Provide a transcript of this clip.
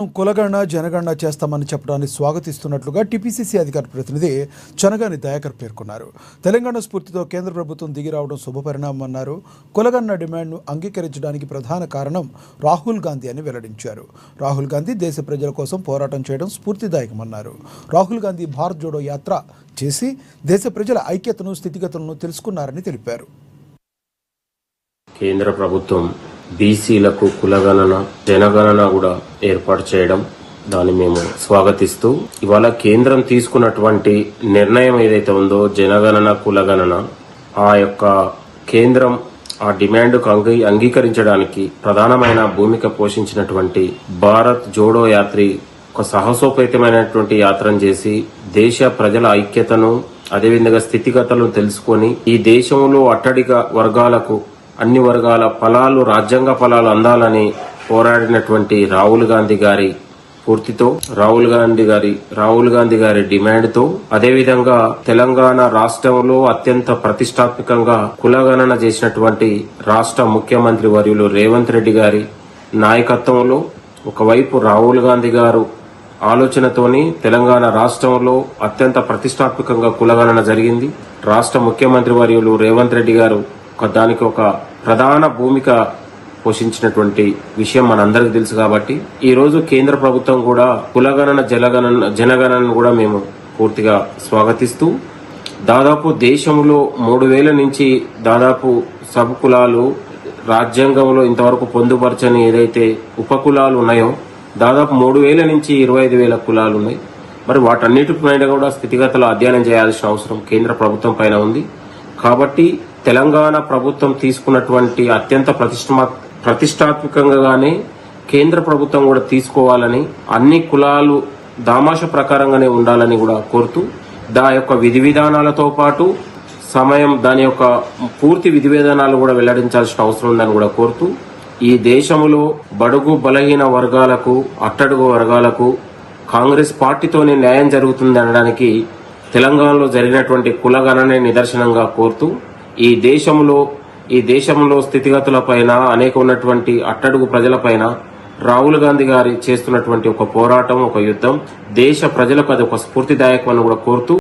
కులగణన జనగణన చేస్తామని చెప్పడాన్ని స్వాగతిస్తున్నట్లుగా టీపీసీసీ అధికార ప్రతినిధి చనగాని దయాకర్ పేర్కొన్నారు. తెలంగాణ స్ఫూర్తితో కేంద్ర ప్రభుత్వం దిగి రావడం శుభపరిణామన్నారు. కులగణన డిమాండ్ను అంగీకరించడానికి ప్రధాన కారణం రాహుల్ గాంధీ అని వెల్లడించారు. రాహుల్ గాంధీ దేశ ప్రజల కోసం పోరాటం చేయడం స్ఫూర్తిదాయకమన్నారు. రాహుల్ గాంధీ భారత్ జోడో యాత్ర చేసి దేశ ప్రజల ఐక్యతను స్థితిగతులను తెలుసుకున్నారని తెలిపారు. కేంద్ర ప్రభుత్వం బీసీలకు కులగణన జనగణన కూడా ఏర్పాటు చేయడం దాన్ని మేము స్వాగతిస్తూ ఇవాళ కేంద్రం తీసుకున్నటువంటి నిర్ణయం ఏదైతే ఉందో జనగణన కులగణన ఆ యొక్క కేంద్రం ఆ డిమాండ్కు అంగీకరించడానికి ప్రధానమైన భూమిక పోషించినటువంటి భారత్ జోడో యాత్రి ఒక సాహసోపేతమైనటువంటి యాత్రను చేసి దేశ ప్రజల ఐక్యతను అదేవిధంగా స్థితిగతులను తెలుసుకొని ఈ దేశంలో అట్టడిగ వర్గాలకు అన్ని వర్గాల ఫలాలు రాజ్యాంగ ఫలాలు అందాలని పోరాడినటువంటి రాహుల్ గాంధీ గారి పూర్తితో రాహుల్ గాంధీ గారి డిమాండ్తో అదేవిధంగా తెలంగాణ రాష్ట్రంలో అత్యంత ప్రతిష్టాత్మకంగా కులగణన చేసినటువంటి రాష్ట్ర ముఖ్యమంత్రి వర్యులు రేవంత్ రెడ్డి గారి నాయకత్వంలో ఒకవైపు రాహుల్ గాంధీ గారు ఆలోచనతోని తెలంగాణ రాష్ట్రంలో అత్యంత ప్రతిష్టాత్మకంగా కులగణన జరిగింది. రాష్ట్ర ముఖ్యమంత్రి వర్యులు రేవంత్ రెడ్డి గారు దానికి ఒక ప్రధాన భూమిక పోషించినటువంటి విషయం మనందరికీ తెలుసు. కాబట్టి ఈ రోజు కేంద్ర ప్రభుత్వం కూడా కులగణన జనగణనను కూడా మేము పూర్తిగా స్వాగతిస్తూ దాదాపు దేశంలో 3,000 నుంచి దాదాపు సబ్ కులాలు రాజ్యాంగంలో ఇంతవరకు పొందుపరచని ఏదైతే ఉపకులాలు ఉన్నాయో దాదాపు 3,000 నుంచి 25,000 కులాలు ఉన్నాయి. మరి వాటన్నిటిపైన కూడా స్థితిగతులు అధ్యయనం చేయాల్సిన అవసరం కేంద్ర ప్రభుత్వం పైన ఉంది. కాబట్టి తెలంగాణ ప్రభుత్వం తీసుకున్నటువంటి అత్యంత ప్రతిష్టాత్మకంగానే కేంద్ర ప్రభుత్వం కూడా తీసుకోవాలని అన్ని కులాలు దామాష ప్రకారంగానే ఉండాలని కూడా కోరుతూ దాని యొక్క విధి విధానాలతో పాటు సమయం దాని యొక్క పూర్తి విధి విధానాలు కూడా వెల్లడించాల్సిన అవసరం ఉందని కూడా కోరుతూ ఈ దేశంలో బడుగు బలహీన వర్గాలకు అట్టడుగు వర్గాలకు కాంగ్రెస్ పార్టీతోనే న్యాయం జరుగుతుంది అనడానికి తెలంగాణలో జరిగినటువంటి కులగణనే నిదర్శనంగా కోరుతూ ఈ దేశంలో స్థితిగతులపైన అనేక ఉన్నటువంటి అట్టడుగు ప్రజలపైన రాహుల్ గాంధీ గారి చేస్తున్నటువంటి ఒక పోరాటం ఒక యుద్ధం దేశ ప్రజలకు అది ఒక స్ఫూర్తిదాయకం అని కూడా కోరుతూ